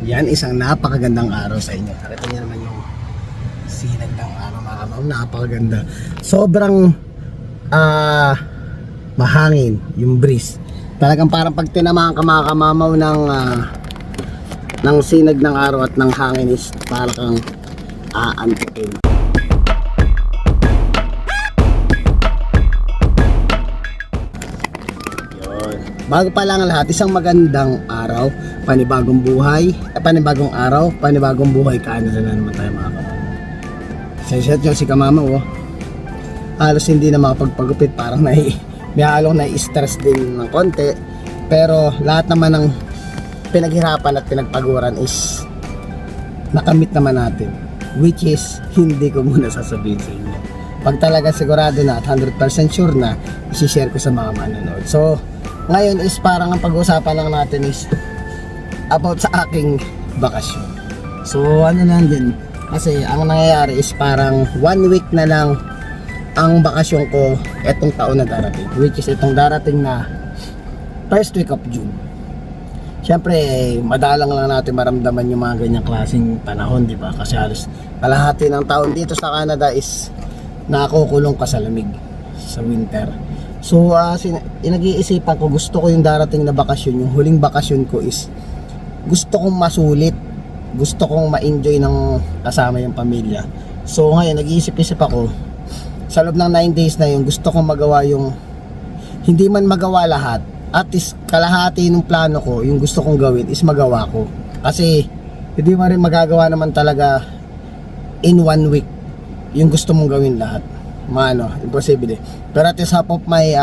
Yan, isang napakagandang araw sa inyo. Nakita niyo naman yung sinag ng araw, mga kamam. Napakaganda. Sobrang mahangin yung breeze. Talagang parang pag tinamaan ka, mga kamamaw, ng sinag ng araw at ng hangin is parang aantukin. Bago pa lang ang lahat, isang magandang araw, panibagong buhay, panibagong araw, panibagong buhay. Kaano na naman tayo, mga kamama. Sensyat nyo si kamama, oh. Halos hindi na makapagpagupit, parang may halong na-stress din ng konti. Pero lahat naman ng pinaghirapan at pinagpaguran is nakamit naman natin, which is hindi ko muna sasabihin sa inyo. Pag talaga sigurado na at 100% sure na, isi-share ko sa mga manonood. So ngayon is parang ang pag-uusapan lang natin is about sa aking bakasyon. So ano lang din, kasi ang nangyayari is parang 1 week na lang ang bakasyon ko etong taon na darating, which is itong darating na first week of June. Siyempre madalang lang natin maramdaman yung mga ganyang klaseng panahon, di ba? Kasi halos kalahati ng taon dito sa Canada is nakukulong ka sa lamig, sa winter. So nag-iisipan ko, gusto ko yung darating na bakasyon, yung huling bakasyon ko is gusto kong masulit, gusto kong ma-enjoy ng kasama yung pamilya. So ngayon nag-iisip-isip ako, sa loob ng 9 days na yun, gusto kong magawa yung, hindi man magawa lahat, at least kalahati ng plano ko, yung gusto kong gawin is magawa ko. Kasi hindi mo rin magagawa naman talaga in 1 week yung gusto mong gawin lahat. Imposible. Pero at least half of my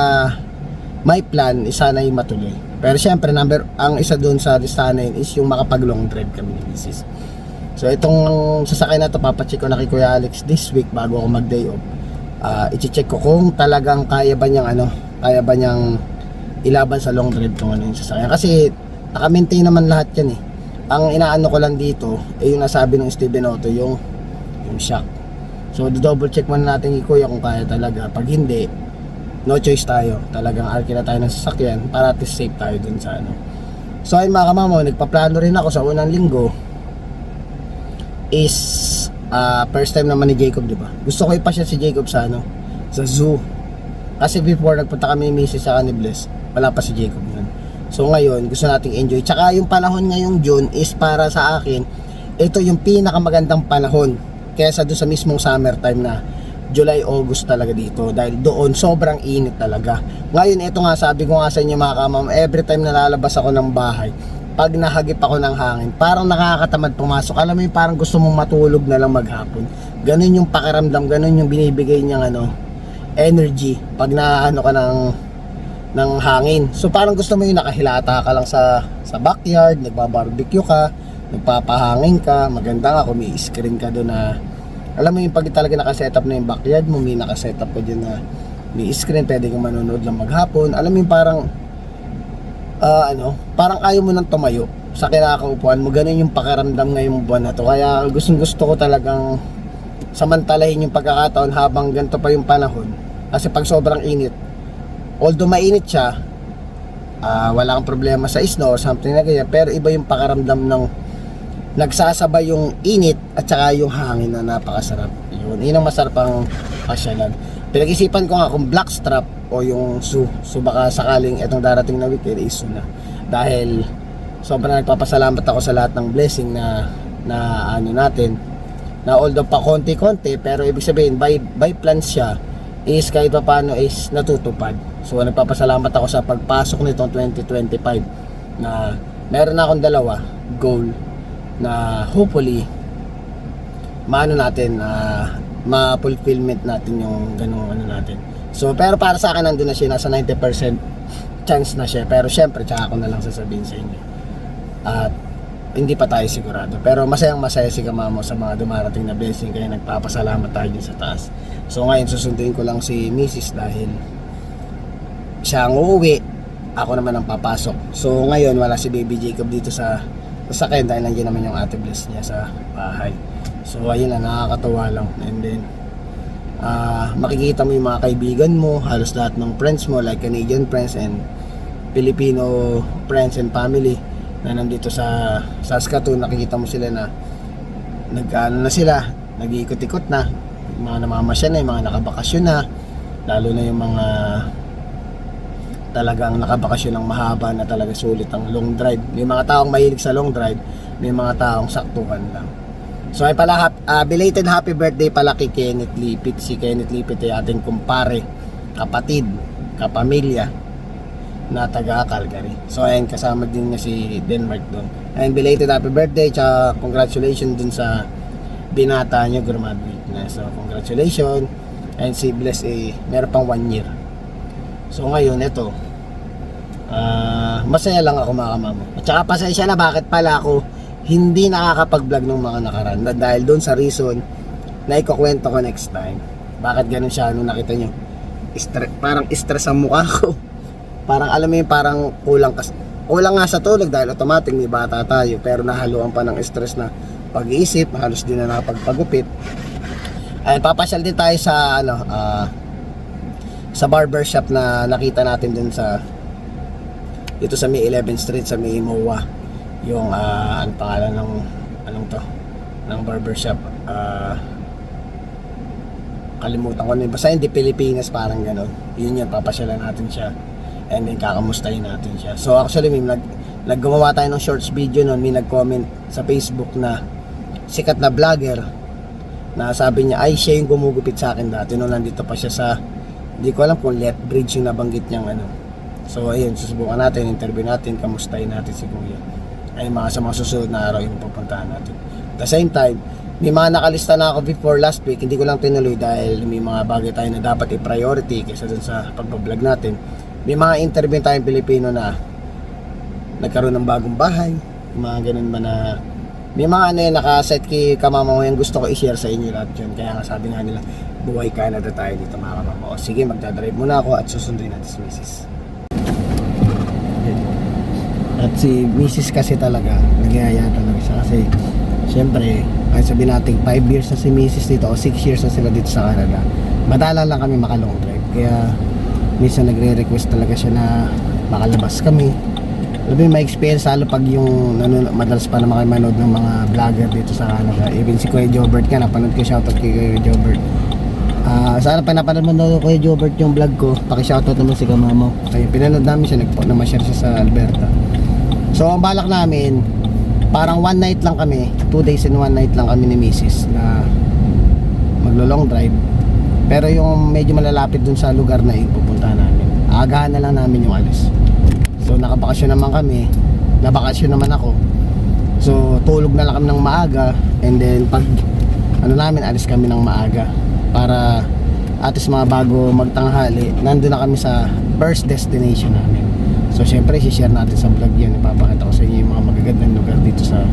plan is sana yung matuloy. Pero syempre ang isa doon sa listahan na yun is yung makapag long drive kami ni Mrs. So itong sasakyan na to, papacheck ko na kay Kuya Alex this week bago ako mag day off. I-check ko kung talagang kaya ba niyang ilaban sa long drive tong yung sasakyan. Kasi naka-maintain naman lahat yan eh. Ang inaano ko lang dito yung nasabi ng Steven Otto, yung shock. So double check muna natin kay Kuya kung kaya talaga. Pag hindi, no choice tayo. Talagang arkin na tayo ng sasakyan para at least safe tayo dun sa ano. So ayun, mga kamamo, nagpaplano rin ako sa unang linggo is first time naman ni Jacob, di ba? Gusto ko ipasyal si Jacob sa sa zoo. Kasi before nagpunta kami ni Mrs. sa Canibles, wala pa si Jacob nun. So ngayon, gusto nating enjoy. Tsaka yung panahon ngayong June is para sa akin, ito yung pinakamagandang panahon kesa doon sa mismong summertime na July, August talaga dito. Dahil doon sobrang init talaga. Ngayon, ito nga, sabi ko nga sa inyo, mga kamam, every time na lalabas ako ng bahay, pag nahagip ako ng hangin, parang nakakatamad pumasok. Alam mo yung parang gusto mong matulog na lang maghapon. Ganun yung pakiramdam, ganun yung binibigay niyang energy pag naano ka ng hangin. So parang gusto mo yung nakahilata ka lang sa backyard, nagbabarbecue ka, nagpapahangin ka. Maganda nga kung may screen ka doon na, alam mo yung pag talaga nakasetup na yung backyard mo, may nakasetup ka dyan na may screen, pwede kang manonood lang maghapon. Alam mo yung parang parang ayaw mo nang tumayo sa kinakaupuan mo. Ganun yung pakiramdam ngayong buwan na to. Kaya gusto ko talagang samantalahin yung pagkakataon habang ganito pa yung panahon. Kasi pag sobrang init, although mainit siya, wala kang problema sa snow or something na ganyan, pero iba yung pakiramdam ng nagsasabay yung init at saka yung hangin na napakasarap. Yun ang masarap ang pasyalan. Pinag-isipan ko nga kung blackstrap o yung zoo. So baka sakaling itong darating na weekend is zoo na. Dahil sobrang nagpapasalamat ako sa lahat ng blessing na natin. Na although pa konti-konti, pero ibig sabihin by plans siya is kahit pa paano is natutupad. So nagpapasalamat ako sa pagpasok nitong 2025 na meron na akong dalawa goal na hopefully ma-fulfillment natin yung ganung natin. So pero para sa akin nandun na siya, nasa 90% chance na siya. Pero syempre tsaka ako na lang sasabihin sa inyo. At hindi pa tayo sigurado. Pero masayang masaya si kamamo sa mga dumarating na blessing, kaya nagpapasalamat tayo din sa taas. So ngayon susunduin ko lang si Mrs. dahil siya ang uuwi, ako naman ang papasok. So ngayon wala si Baby Jacob dito sa sakyan dahil nandiyan naman yung ate Bless niya sa bahay. So ayun na, nakakatawa lang. And then makikita mo yung mga kaibigan mo, halos lahat ng friends mo, like Canadian friends and Filipino friends and family, na nandito sa Saskatoon. Nakikita mo sila na nag-ano na sila, nag-iikot-ikot na, yung mga namamasya na, yung mga nakabakasyon na, lalo na yung mga talagang nakabakasyon ng mahaba na talaga sulit ang long drive. May mga taong mahilig sa long drive, may mga taong saktuhan lang. So ay pala belated happy birthday pala kay Kenneth Lipit. Si Kenneth Lipit ay ating kumpare, kapatid, kapamilya na taga Calgary. So ayun, kasama din niya si Denmark doon. And belated happy birthday, tsaka congratulations dun sa binata niyo, graduate na. So congratulations. And si Bless meron pang 1 year. So ngayon ito, masaya lang ako mga kamamo. At saka pasensya na bakit pala ako hindi nakakapag-vlog ng mga nakaraan, dahil doon sa reason na ikukwento ko next time. Bakit ganun siya? Nung nakita nyo, parang stress ang mukha ko. Parang alam mo yung parang kulang nga sa tulog dahil automatic may bata tayo, pero nahaluan pa ng stress na pag-iisip, halos din na nakapagpagupit. Ay papasyal din tayo sa sa barbershop na nakita natin dun sa dito sa May 11th Street sa May MOA. Yung ano pangalan ng barbershop, kalimutan ko na, basta hindi Pilipinas, parang gano'n. Yun, papasyalan natin siya and then kakamustahin natin siya. So actually may naggumawa tayo ng shorts video noon. May nag-comment sa Facebook na sikat na vlogger na sabi niya ay siya yung gumugupit sa akin dati nung nandito pa siya sa, hindi ko alam kung Lethbridge yung nabanggit niyang So ayun, susubukan natin, interview natin, kamustahin natin si Kuya. Ay sa mga susunod na araw yung pupuntahan natin. At the same time, may mga nakalista na ako before last week, hindi ko lang tinuloy dahil may mga bagay tayo na dapat i-priority kaysa dun sa pagbablog natin. May mga interview tayong Pilipino na nagkaroon ng bagong bahay, mga ganun ba na may mga nakaset kay kamama ko, yung gusto ko i-share sa inyo lahat yun. Kaya nga sabi nga nila, buhay Canada tayo dito mga kamama. O sige, magdadrive muna ako at susunduin natin si Mrs. At si Mrs. kasi talaga nagyaya talaga siya kasi syempre kahit sabihin natin 5 years na si Mrs. dito o 6 years na sila dito sa Canada, madala lang kami makalong drive. Kaya minsan nagre-request talaga siya na makalabas kami. Alam mo, may experience lalo pag yung madalas pa naman kayo manood ng mga vlogger dito sa Canada. Even si Kuya Jobert ka, napanood ko, shoutout kay Kuya Jobert. Sana pa napanood mo na Kuya Jobert yung vlog ko, paki-shoutout naman si Kamamo. Kaya pinanood namin siya, nag-share siya sa Alberta. So ang balak namin, parang 1 night lang kami, 2 days and 1 night lang kami ni Mrs. na maglo-long drive. Pero yung medyo malalapit dun sa lugar na pupuntahan namin, aagahan na lang namin yung alis. So nakabakasyon naman kami, nabakasyon naman ako. So tulog na lang kami ng maaga, and then pag namin, alis kami ng maaga para at least mga bago magtanghali, nandun na kami sa first destination namin. So syempre share natin sa vlog yan, ipapakita ko sa inyo yung mga magagandang lugar dito sa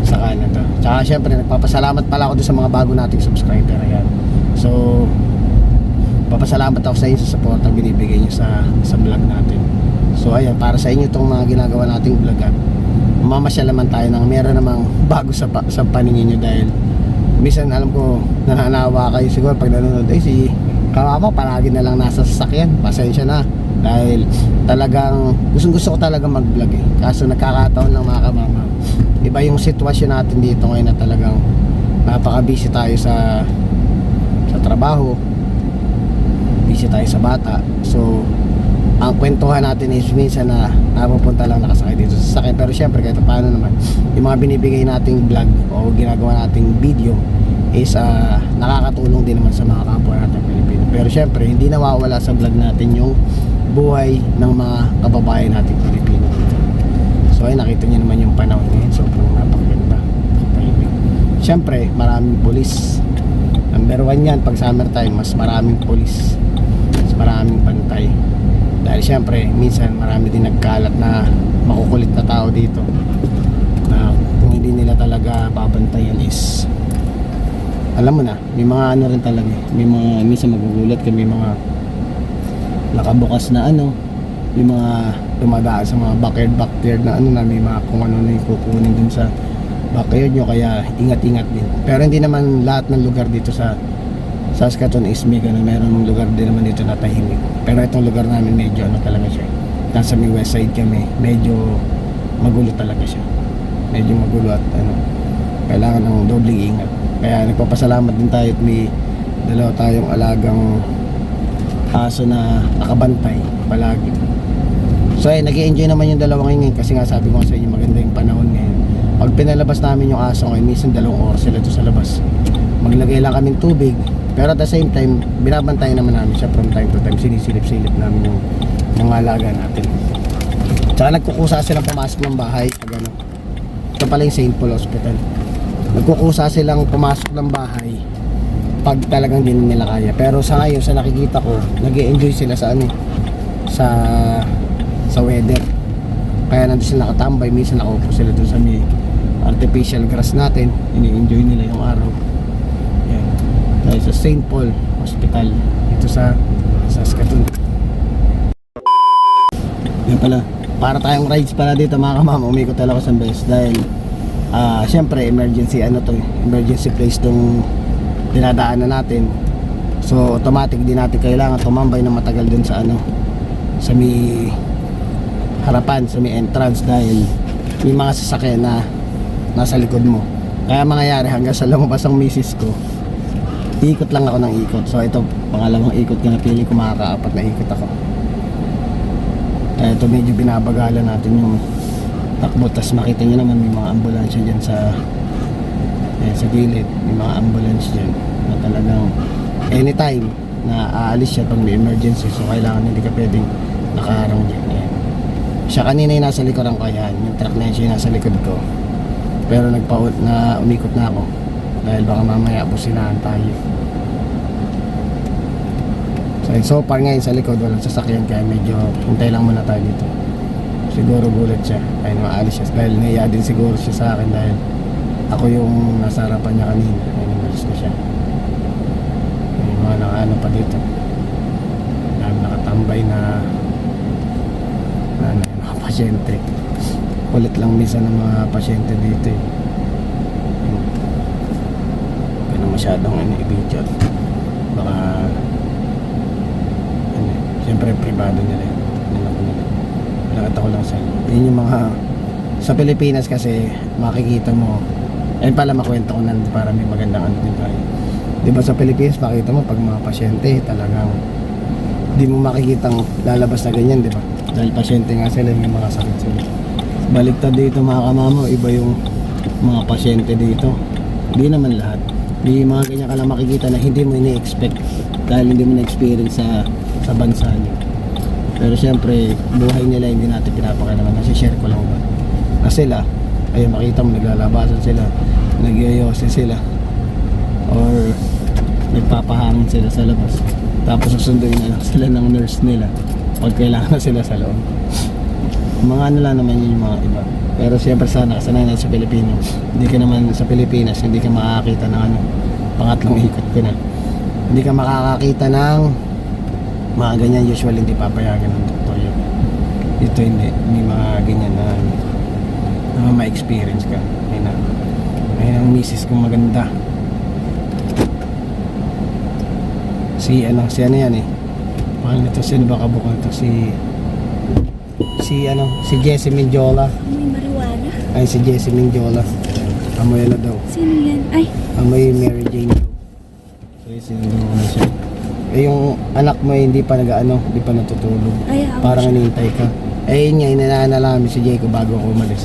Canada. Tsaka syempre nagpapasalamat pala ako doon sa mga bago nating subscriber. Ayan. So papasalamat ako sa inyo sa support na binibigay nyo sa vlog natin. So ayan, para sa inyo itong mga ginagawa nating vlog at mamasyal naman tayo ng meron namang bago sa paningin nyo, dahil minsan alam ko nananawa kayo siguro pag nanonood, si Kamama palagi na lang nasa sasakyan. Pasensya na dahil talagang gusto ko talaga mag vlog kaso nagkakataon lang mga Kamama, iba yung sitwasyon natin dito ngayon na talagang napaka-busy tayo sa trabaho, busy tayo sa bata. So ang kwentuhan natin is minsan na napupunta lang nakasakay dito sa sasakyan. Pero syempre kahit paano naman, yung mga binibigay nating vlog o ginagawa nating video is nakakatulong din naman sa mga kapwa natin Pilipino. Pero syempre hindi nawawala sa vlog natin yung buhay ng mga kababayan natin Pilipino. So ay nakita niyo naman yung panahon ngayon, sobrang napakaganda. Syempre maraming pulis. Number 1 yan pag summer time, mas maraming pulis, mas maraming pantay. Dahil syempre minsan marami din nagkalat na makukulit na tao dito na kung hindi nila talaga babantayan is alam mo na, may mga rin talaga, may mga minsan magugulat ka, may mga nakabukas na may mga dumadaan sa mga backyard na na may mga kung ano na yung kukunin dun sa backyard nyo, kaya ingat-ingat din. Pero hindi naman lahat ng lugar dito sa Saskatoon is may ganun. Meron lugar din naman dito na tahimik. Pero itong lugar namin medyo talaga siya. Nasa may west side kami. Medyo magulo talaga siya. Medyo magulo at kailangan ng dobling ingat. Kaya nagpapasalamat din tayo at may dalawa tayong alagang aso na nakabantay palagi. So nag-i-enjoy naman yung dalawang ngayon kasi nga sabi ko sa inyo maganda yung panahon ngayon. Pag pinalabas namin yung aso ngayon, minsan 2 oras sila doon sa labas. Maglagay lang kaming tubig, pero at the same time binabantayan naman namin siya from time to time. Sinisilip-silip namin yung mga alaga natin. Tsaka nagkukusa silang pumasok ng bahay pag ano. Ito pala yung St. Paul Hospital. Nagkukusa silang pumasok ng bahay pag talagang din nila kaya. Pero sa ngayon, sa nakikita ko, nag-i-enjoy sila sa sa weather. Kaya nandun sila nakatambay, minsan nakaupo sila dun sa may artificial grass natin. Ini-enjoy nila yung araw. Yan. Dahil sa St. Paul Hospital ito sa Saskatoon. Yan pala, para tayong rides pala dito mga kamama, umikot talaga sa best dahil syempre emergency emergency place tong dinadaanan natin. So automatic din natin kailangan tumambay na matagal dun sa sa may harapan, sa may entrance dahil may mga sasakyan na nasa likod mo. Kaya mangyayari hanggang sa lumabas ang misis ko, ikot lang ako ng ikot. So ito pangalawang ikot ko na pili ko, makaka-4 na ikot ako. Kaya ito medyo binabagalan natin yung takbo. Tapos makita nyo naman may mga ambulansya dyan sa gilid. May mga ambulansya dyan na talagang anytime na aalis siya pag may emergency. So kailangan hindi ka pwedeng nakaharang dyan. Ayan. Siya kanina yung nasa likuran ko, yan yung truck na yun, siya yung nasa likod ko. Pero umikot na ako dahil baka mamaya businahan tayo. So far ngayon sa likod walang sasakyan, kaya medyo hintay lang muna tayo dito. Siguro gulat siya kaya maalis siya dahil naiya din siguro siya sa akin dahil ako yung nasa harapan niya kanina. Ayun, umalis na siya. May mga nakaano pa dito, nakatambay na mga pasyente. Kulit lang minsan ng mga pasyente dito eh. Kaya na masyadong i-video. Baka siyempre privado nila yun. Nakita ko lang sa inyo. Yun yung mga sa Pilipinas kasi makikita mo. Ayun pala makwento ko nan para may magandang din tayo. Diba sa Pilipinas makikita mo pag mga pasyente talagang di mo makikitang lalabas na ganyan, diba? Dahil pasyente nga sila, may mga sakit sila. Baliktad dito mga kamamo, iba yung mga pasyente dito. Hindi naman lahat. May mga ganyan ka lang makikita na hindi mo ini-expect dahil hindi mo na-experience sa bansa niyo. Pero syempre, buhay nila hindi natin pinapakalaman. Kasi share ko lang ba. Kasi sila, ayun makita mo naglalabasan sila, nagyayose sila, or nagpapahangin sila sa labas. Tapos susunduin na lang sila ng nurse nila pag kailangan na sila sa loob. Mga ano lang naman yun yung mga iba. Pero siyempre sana kasanayan natin sa Pilipinas. Hindi ka naman sa Pilipinas, hindi ka makakakita ng pangatlong ikot ko na. Hindi ka makakakita ng mga ganyan, usually hindi papayagan ng doktor yun. Ito hindi, may mga ganyan na ma-experience ka. May ang misis kong maganda. Si ano yan eh. Mahal nito, sino ba kabukal ito? Si Jessie Mendiola. Amoy marijuana. Ay, si Jessie Mendiola. Amoy ano daw? Sino yan? Ay, Amoy Mary Jane daw. So, sinundo na siya. Eh, yung anak mo hindi pa hindi pa natutulog. ay, Parang hinihintay ka. Eh, yun nga, inanaan namin si Jacob bago ako umalis.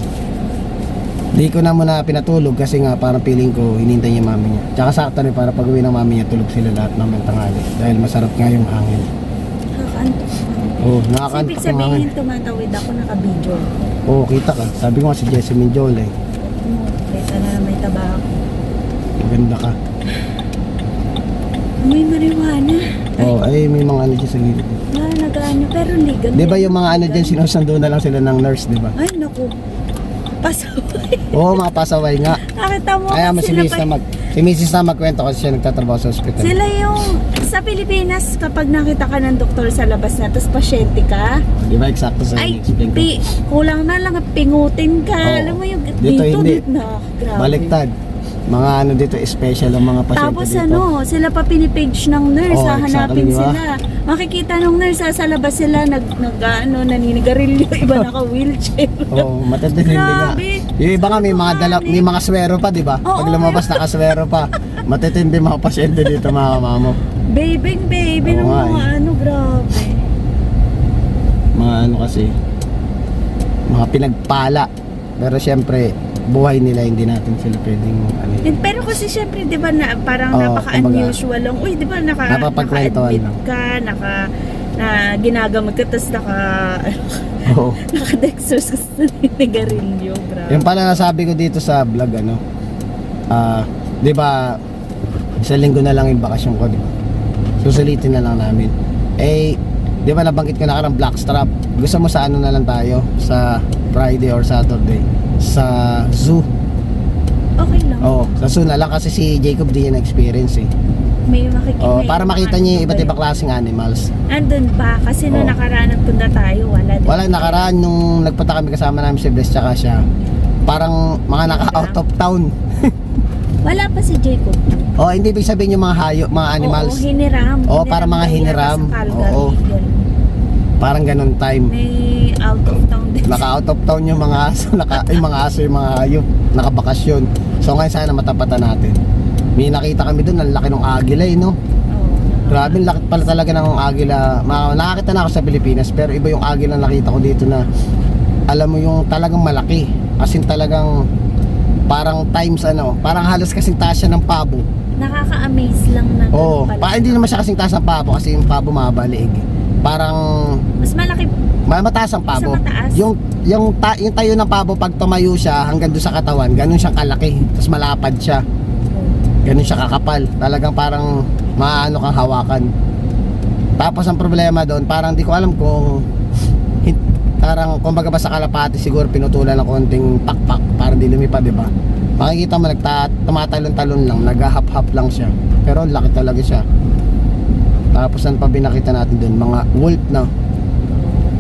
Di ko na muna pinatulog kasi nga parang feeling ko hinihintay niya mami niya. Tsaka sakto rin para pag uwi ng mami niya, tulog sila lahat ng tanghali. Dahil masarap nga yung hangin. Nakakantok. Oo, Ibig nakakantok yung hangin. sabihin, tumatawid ako naka-video. Oo, kita ka. Sabi ko nga si Jessie Mendiola eh. Kesa na may tabako. Maganda ka. Amoy marijuana. Oo, ay may mga ano dyan sa gilid. Nag-ano, pero legal. Di ba yung mga ano dyan, sinusundo na lang sila ng nurse, di ba? Ay, naku. Pasaway. Oo, mga pasaway nga. Nakita mo Kaya kasi si Mrs. na magkwento kasi siya nagtatrabaho sa ospital. sila yung sa Pilipinas kapag nakita ka ng doktor sa labas na tapos pasyente ka, Di ba eksakto sa ay explain ko? kulang na lang pingutin ka. Oo. Alam mo yung Dito hindi. na grabe. Baliktad. Mga ano dito, special ang mga pasyente Tapos dito. ano, sila pa pinipage ng nurse, Oh, hahanapin exactly, di ba? sila. Makikita ng nurse, sa labas sila, naninigarilyo, iba naka-wheelchair. Oo, matitindi nga. Grabe. Yung iba nga may mga swero pa, di ba? Oo, Pag lumabas nakaswero pa. Matitindi mga pasyente dito mga kamamo. Baby ng Oo nga, mga ano, grabe. Mga ano kasi, mga pinagpala. Pero syempre, buhay nila, hindi natin sila pwedeng ano yun. Pero kasi syempre, di ba, parang Oo, napaka-unusual lang. Uy, di ba, Napapagkwentuhan naka-admit lang. ka, na ginagamot ka, tapos Oo. naka-dextrose ka sa naninigarilyo. Grabe. Yung pala nasabi ko dito sa vlog, ano, di ba, isang linggo na lang yung bakasyon ko, di ba? Susulitin na lang namin. Di ba nabanggit ko na karang blackstrap? Gusto mo sa ano na lang tayo? Sa Friday or Saturday? Sa zoo? Okay lang. Oo, sa zoo na lang kasi si Jacob di niya na-experience eh. May makikita. Oo, para makita niya yung iba't ibang klaseng animals. Andun pa, kasi nung Oo. nakaraan nagpunta tayo, wala din. Wala, nakaraan nung nagpunta kami kasama namin si Bless tsaka siya. Parang mga naka-out of town. Wala pa si Jacob. Oh, hindi ibig sabihin yung mga hayop, mga animals. Oo, hiniram. Oo, para mga daw yata hiniram. Sa Calgary. Oo. Ganun. Parang ganun time. May out of town din. Naka-out of town yung mga aso, yung mga aso, yung mga hayop, nakabakasyon. So ngayon sana matapatan natin. May nakita kami doon, ang laki ng agila eh, no? Oo. Grabe, ang laki pala talaga ng agila. Nakakita na ako sa Pilipinas, pero iba yung agila na nakita ko dito na alam mo yung talagang malaki. As in talagang parang times ano, parang halos kasing taas siya ng pabo. Nakaka-amaze lang na. Oo, ganun pala. hindi naman siya kasing taas ng pabo kasi yung pabo mahaba liig. Parang Mas malaki. mataas ang pabo. Sa mataas? Yung tayo ng pabo pag tumayo siya hanggang doon sa katawan, ganun siyang kalaki. Tapos malapad siya. Ganun siya kakapal. Talagang parang maano kang hawakan. Tapos ang problema doon, parang di ko alam kung parang kumbaga ba sa kalapati siguro pinutulan ng konting pakpak para di lumipad, di ba? Makikita mo tumatalon-talon lang, naghahap-hap lang siya. Pero laki talaga siya. Tapos ano pa binakita natin doon? Mga wolf na.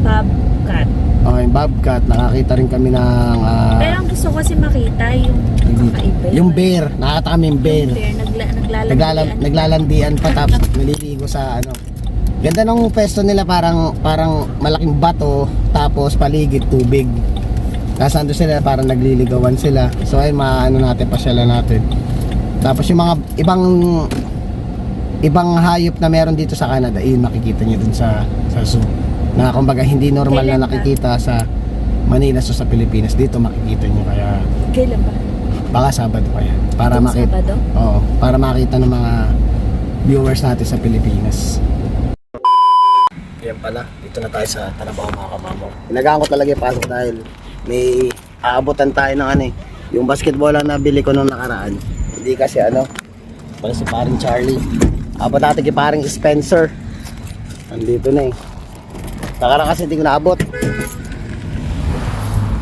Bobcat. Okay, bobcat. Nakakita rin kami ng Pero ang gusto ko kasi makita yung kakaiba. yung bear. Nakakita kami yung bear. Naglalandian. Naglalandian pa tapos naliligo sa ano. Ganda ng pwesto nila, parang malaking bato tapos paligid tubig. Tapos nandun sila, parang nagliligawan sila. So ayun, maano natin, pasyalan natin. Tapos yung mga ibang hayop na meron dito sa Canada, makikita nyo dun sa zoo. Na kumbaga hindi normal Kailan na nakikita sa Manila, so sa Pilipinas. Dito makikita nyo, kaya Kailan ba? baka Sabado pa yan. Para Itong makita. Sabado? Oo, para makita ng mga viewers natin sa Pilipinas. Yan pala, dito na tayo sa Tanabaw mga kamamo. Inagaan ko talaga yung pasok dahil may aabutan tayo ng ano eh. Yung basketball na nabili ko nung nakaraan. Hindi kasi ano, pala si paring Charlie. Abot natin kay paring Spencer. Andito na eh. Nakaraan kasi hindi ko naabot.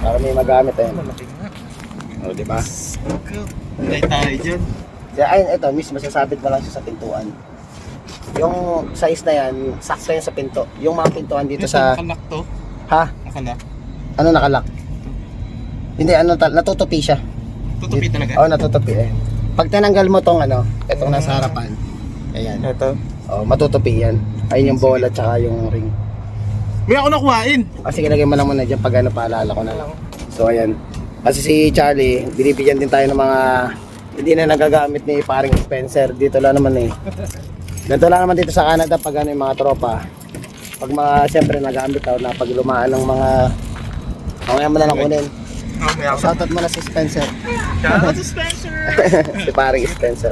Para may magamit eh. O, diba? Tayo tayo dyan. Kaya ayun, ito, miss, masasabit mo lang siya sa pintuan. Yung size na yan, sakto yan sa pinto. Yung mga pintuan dito sa... Nakalak to. Ha? Nakalak. Ano nakalak? Hindi, ano, natutupi siya. Tutupi talaga. Oo, natutupi eh. Pag tinanggal mo tong ano, itong nasa harapan. Ayan. Ito. Oh, matutupi yan. Ayun yung bola tsaka yung ring. May ako nakuhain. Sige, lagay mo lang muna dyan pag ano, paalala ko na lang. So, ayan. Kasi si Charlie, binibigyan din tayo ng mga hindi na nagagamit ni paring Spencer. Dito lang naman eh. Ganito lang naman dito sa Canada pag ano yung mga tropa. Pag mga, siyempre nagamit daw na pag lumaan ng mga mamaya mo na lang kunin. May ako. Shoutout mo na si Spencer. Shoutout to Spencer. Si paring Spencer.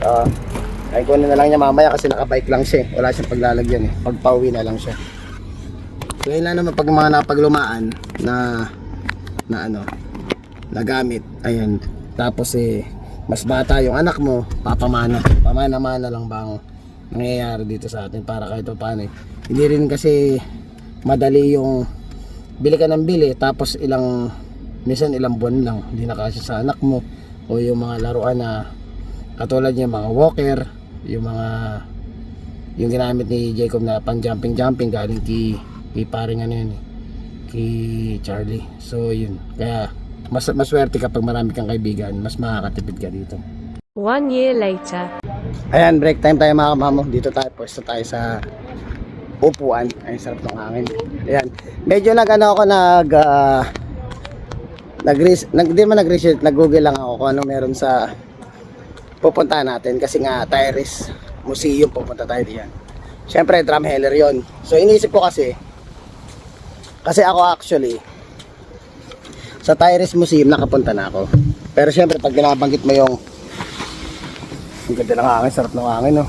Ay kunin na lang niya mamaya kasi nakabike lang siya. Wala siyang paglalagyan eh. Pagpauwi na lang siya. So yun lang naman pag mga napaglumaan na ano, nagamit. Ayun. Tapos mas bata yung anak mo, papamana. Pamana-mana lang bang nangyayari dito sa atin para kahit paano eh. Hindi rin kasi madali yung bili ka ng bili tapos minsan ilang buwan lang hindi na kasi sa anak mo, o yung mga laruan na katulad yung mga walker, yung ginamit ni Jacob na pang jumping galing kay paring ano yun kay Charlie. So yun, kaya mas swerte kapag marami kang kaibigan, mas makakatipid ka dito. 1 year later. Ayan, break time tayo mga kamamo. Dito tayo, pwesto tayo sa upuan. Ay, sarap ng hangin. Ayan. Medyo nag-google lang ako kung ano meron sa pupuntahan natin. Kasi nga, Tyrese Museum pupunta tayo diyan. Siyempre, Drumheller yon. So, iniisip ko kasi ako actually, sa Tyrese Museum nakapunta na ako. Pero siyempre, pag binabanggit mo yung ang ganda ng hangin, sarap ng hangin, no?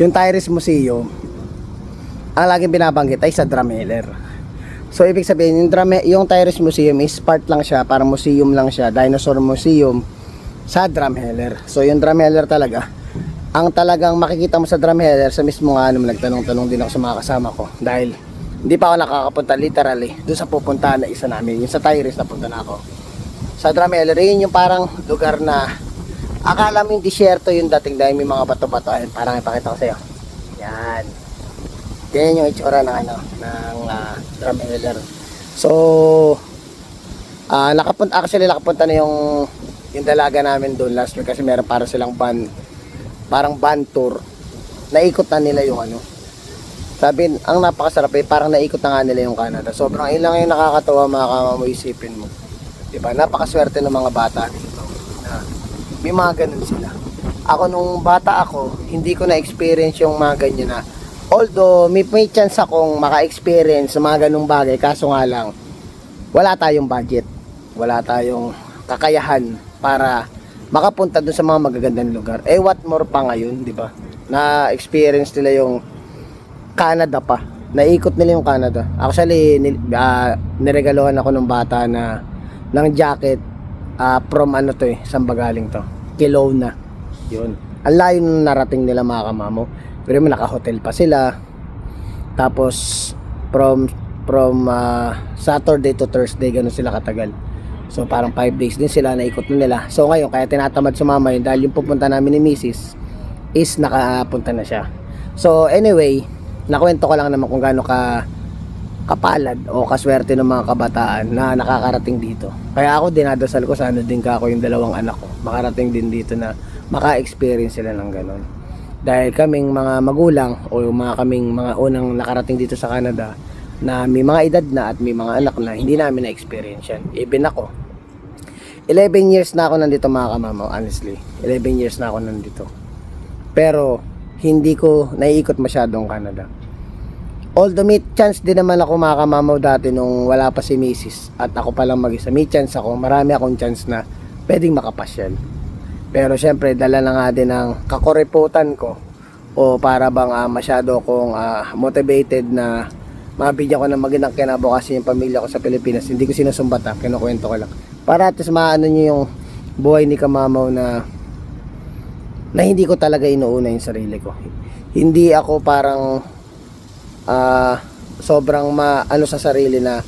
Yung Tyrese Museum, ang laging binabanggit ay sa Drumheller. So, ibig sabihin, yung Tyrese Museum is part lang siya, parang museum lang siya, dinosaur museum sa Drumheller. So, yung Drumheller talaga, ang talagang makikita mo sa Drumheller, sa mismo nga, nagtanong-tanong din ako sa mga kasama ko. Dahil, hindi pa ako nakakapunta literally doon sa pupuntahan na isa namin. Yung sa Tyrese na punta na ako. Sa Drumheller, yun yung parang lugar na akala mo yung disyerto yung dating dahil may mga bato-bato. Ayun, parang ipakita ko sa'yo. Yan. Yan yung itsura ng Drumheller. So, nakapunta na yung dalaga namin doon last week kasi meron para silang parang van tour. Naikot na nila yung Sabi, ang napakasarap parang naikot na nga nila yung Canada. Sobrang ilang yung nakakatawa mga kamamo, isipin mo. Diba? Napakaswerte ng mga bata dito. May mga ganun sila. Ako nung bata ako, hindi ko na-experience yung mga ganyan na. Although, may chance akong maka-experience sa mga ganung bagay. Kaso nga lang, wala tayong budget. Wala tayong kakayahan para makapunta dun sa mga magagandang lugar. Eh, what more pa ngayon, di ba? Na-experience nila yung Canada pa. Naikot nila yung Canada. Actually, niregaluhan ako ng bata ng jacket from saan ba galing to? Kelowna. Yun. Ang layo nung narating nila mga kamamo. Pero naka-hotel pa sila. Tapos from Saturday to Thursday ganun sila katagal. So parang 5 days din sila naikot na nila. So ngayon kaya tinatamad sumama yun dahil yung pupunta namin ni Mrs. is nakapunta na siya. So anyway, nakwento ko lang naman kung gaano kapalad o kaswerte ng mga kabataan na nakakarating dito. Kaya ako dinadasal ko sana din ako yung dalawang anak ko makarating din dito na maka-experience sila ng ganun. Dahil kaming mga magulang o kaming mga unang nakarating dito sa Canada na may mga edad na at may mga anak na hindi namin na-experience yan. Even ako 11 years na ako nandito mga kamamo, honestly 11 years na ako nandito, pero hindi ko naiikot masyadong Canada. Although may chance din naman ako mga kamamaw dati nung wala pa si Mrs. at ako palang mag-isa, may chance ako, marami akong chance na pwedeng makapasyal. Pero syempre dala na nga din ng kakoreputan ko o para bang masyado akong motivated na mabigyan ko ng magandang kinabukasan yung pamilya ko sa Pilipinas. Hindi ko sinusumbat, kinukwento ko lang para at least maano nyo yung buhay ni kamamaw na hindi ko talaga inuuna yung sarili ko. Hindi ako parang sobrang sa sarili na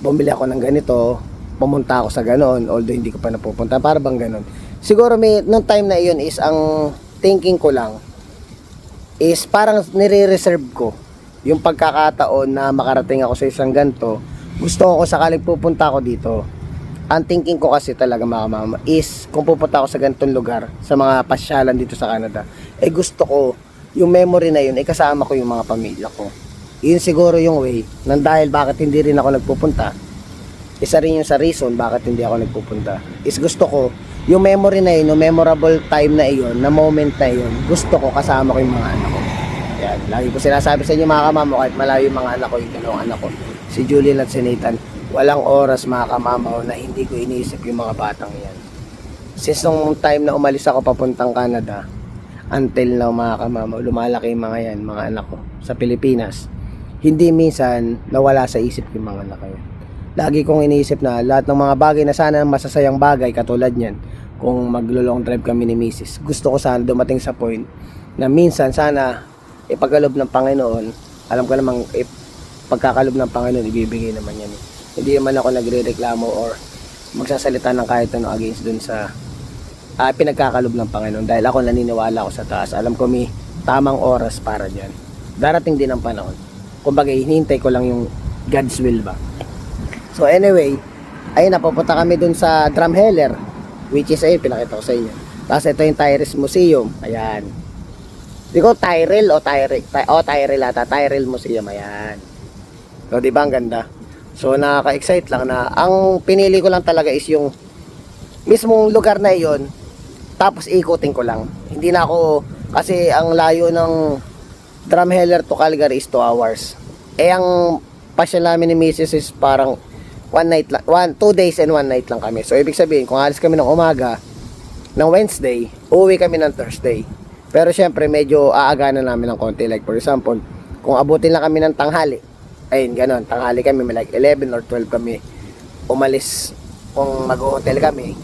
bumili ako ng ganito, pumunta ako sa ganon, although hindi ko pa napupunta, para bang ganon. Siguro nung time na iyon is ang thinking ko lang is parang nire-reserve ko yung pagkakataon na makarating ako sa isang ganto. Gusto ko sakaling pupunta ako dito. Ang thinking ko kasi talaga mga mama is kung pupunta ako sa ganitong lugar, sa mga pasyalan dito sa Canada, gusto ko yung memory na yun, kasama ko yung mga pamilya ko. Yun siguro yung way nang dahil bakit hindi rin ako nagpupunta. Isa rin yung sa reason bakit hindi ako nagpupunta is gusto ko yung memory na yun, yung memorable time na iyon, na moment na yun, gusto ko kasama ko yung mga anak ko. Yan, lagi ko sinasabi sa inyo mga kamamo, kahit malayo yung mga anak ko, yung dalawang anak ko, si Julian at si Nathan, walang oras mga kamamo na hindi ko iniisip yung mga batang yan. Since nung time na umalis ako papuntang Canada, until now mga kamamo, lumalaki yung mga yan, mga anak ko sa Pilipinas, hindi minsan nawala sa isip yung mga anak ko yan. Lagi kong iniisip na lahat ng mga bagay na sana masasayang bagay katulad niyan, kung maglo-long drive kami ni Mrs. Gusto ko sana dumating sa point na minsan sana ipagkalob ng Panginoon, alam ko namang pagkakalob ng Panginoon ibibigay naman yan. Hindi naman ako nagrereklamo or magsasalita ng kahit ano against dun sa pinagkakalob ng Panginoon, dahil ako naniniwala ako sa taas. Alam ko may tamang oras para dyan. Darating din ang panahon. Kumbaga hinihintay ko lang yung God's will ba. So anyway, ayun, napupunta kami dun sa Drumheller, which is ayun, pinakita ko sa inyo. Tapos ito yung Tyrell Museum. Ayan. Hindi ko Tyrell o Tyrell ata. Tyrell Museum. Ayan. So, di ba ang ganda? So, nakaka-excite lang na ang pinili ko lang talaga is yung mismong lugar na iyon. Tapos ikutin ko lang. Hindi na ako, kasi ang layo ng Drumheller to Calgary is 2 hours. Eh, ang pasyal namin ni Mrs. is parang 1 night lang, 2 days and 1 night lang kami. So, ibig sabihin, kung alis kami ng umaga, ng Wednesday, uuwi kami ng Thursday. Pero syempre, medyo aaga na namin ng konti. Like, for example, kung abutin lang kami ng tanghali, ayun, ganon, tanghali kami, may like 11 or 12 kami umalis kung mag-hotel kami.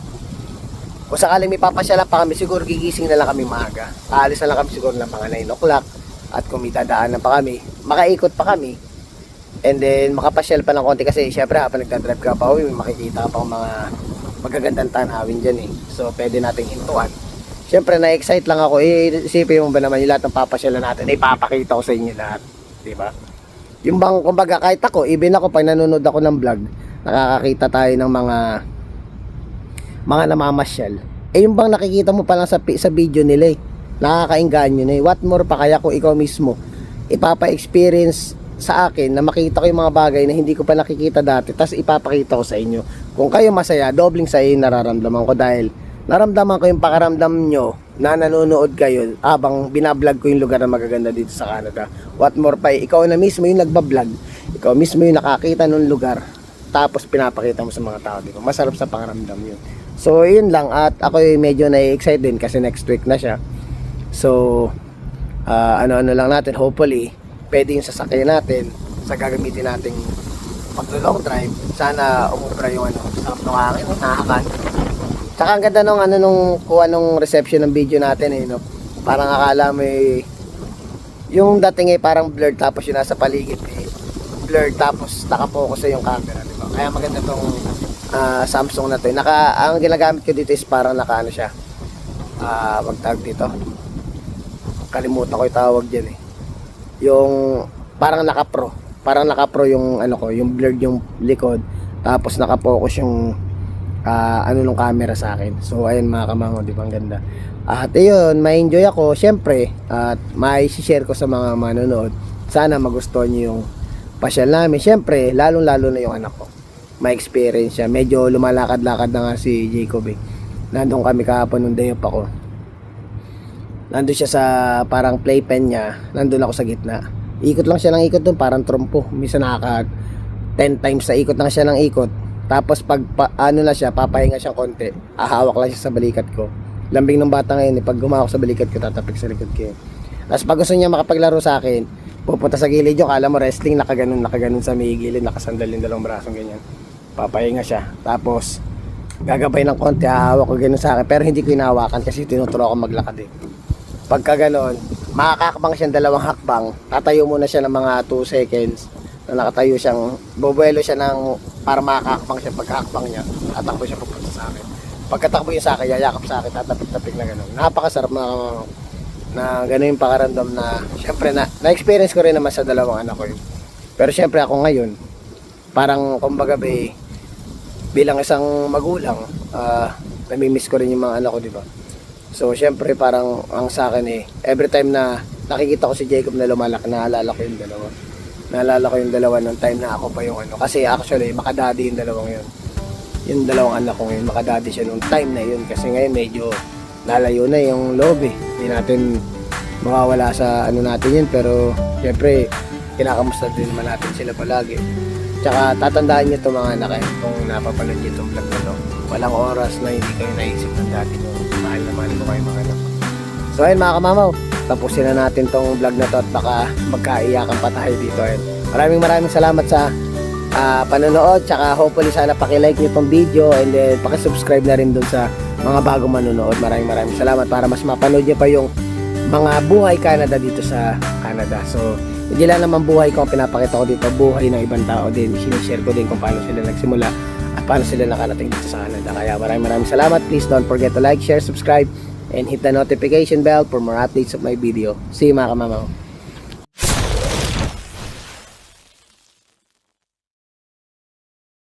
Kung sakaling may papasyala pa kami, siguro gigising na lang kami maaga. Aalis na lang kami siguro ng mga 9 o'clock. At kung may dadaanan pa kami, makaikot pa kami. And then, makapasyal pa ng konti kasi syempre habang nagdadrive ka pa, may makikita ka pang mga magagandang tanawin dyan eh. So, pwede nating hintuan. Syempre, na-excite lang ako. Isipin mo ba naman yung lahat ng papasyalan natin, ipapakita ko sa inyo lahat. Diba? Yung bang, kumbaga, kahit ako, even ako, pag nanonood ako ng vlog, nakakakita tayo ng mga namamasyal. Eh, yung bang nakikita mo pa lang sa video nila eh. Nakakainganyo na eh. What more pa kaya kung ikaw mismo ipapa-experience sa akin na makita ko yung mga bagay na hindi ko pa nakikita dati, tapos ipapakita ko sa inyo. Kung kayo masaya, dobling sa inyo nararamdaman ko dahil naramdaman ko yung pakaramdam nyo na nanonood kayo habang binablog ko yung lugar na magaganda dito sa Canada. What more pa, ikaw na mismo yung nagbablog, ikaw mismo yung nakakita ng lugar, tapos pinapakita mo sa mga tao, di ba? Masarap sa pakaramdam yun. So, yun lang. At ako medyo na-excite din kasi next week na siya. So, ano-ano lang natin, hopefully, pwede yung sasakyan natin sa gagamitin nating pag-long drive. Sana umubra yung sarap ng hangin, nakakan. Tsaka ang ganda nung kuha nung reception ng video natin eh, no? Parang akala mo yung dating eh parang blurred tapos yung nasa paligid eh blurred tapos nakapokus sa yung camera, di ba? Kaya maganda tong Samsung na to. Ang ginagamit ko dito is parang nakaano siya. Magtawag dito. Kalimutan ko yung tawag diyan eh. Yung parang naka-pro. Parang naka-pro yung ano ko, yung blurred yung likod. Tapos naka-focus yung nung camera sa akin. So ayun mga kamango, di ba ang ganda. At ayun, ma-enjoy ako syempre at mai-share ko sa mga manonood. Sana magustuhan niyo yung pasyal namin. Syempre, lalong-lalo na yung anak ko. Ma-experience siya. Medyo lumalakad-lakad na nga si Jacob eh. Nandun kami kahapon nung day off ako. Nandun siya sa parang playpen niya. Nandun ako sa gitna. Ikot lang siya ng ikot doon, parang trompo. Minsan nakaka 10 times sa ikot lang siya ng ikot. Tapos pag ano na siya, papahinga siyang konti. Ahawak lang siya sa balikat ko. Lambing ng bata ngayon eh. Pag gumawak sa balikat ko, tatapik sa likod ko. Tapos pag gusto niya makapaglaro sa akin, pupunta sa gilid yung, kala mo wrestling, nakaganon sa may gilid, nakasandal yung dalawang brasong ganyan. Papahinga siya. Tapos gagabay ng konti, hahawak ko ganun sa akin. Pero hindi ko hinahawakan kasi tinuturo ako maglakad eh. Pagka ganon, makakakbang siyang 2 hakbang. Tatayo muna siya ng mga 2 seconds. Na nakatayo siyang, bobuelo siya ng para makakakbang siya. Pagkakakbang niya, tatakbo siya pupunta sa akin. Pagkatakbo niya sa akin, yayakap sa akin, tatapik-tapik na ganon. Napakasarap na gano'n yung pakaramdam na syempre na-experience ko rin naman sa 2 anak ko yun. Pero syempre ako ngayon parang kumbaga bilang isang magulang namimiss ko rin yung mga anak ko, di ba? So syempre parang ang sa akin every time na nakikita ko si Jacob na lumalaki, naalala ko yung dalawa nung time na ako pa yung kasi actually makadadi yung 2 yun. Yung 2 anak ko ngayon, makadadi siya nung time na yun kasi ngayon medyo lalayo na yung loob eh. Hindi natin mawawala sa natin yun, pero syempre kinakamusta din naman natin sila palagi. Tsaka tatandaan nyo itong mga anak kung napapanood nyo itong vlog na to. Walang oras na hindi kayo naisip ng dati nyo. Mahal na mahal ko kayo mga anak. So ayun mga kamamaw, tapusin na natin tong vlog na to at baka magkaiyakan pa tayo dito. Maraming salamat sa panonood, tsaka hopefully sana pakilike nyo itong video and then pakisubscribe na rin dun sa mga bagong manonood. Maraming salamat para mas mapanood nyo pa yung mga buhay Canada dito sa Canada. So hindi lang naman buhay ko ang pinapakita ko dito, buhay ng ibang tao din. Sinishare ko din kung paano sila nagsimula at paano sila nakarating dito sa Canada. Kaya maraming salamat. Please don't forget to like, share, subscribe and hit the notification bell for more updates of my video. See you mga kamamaw.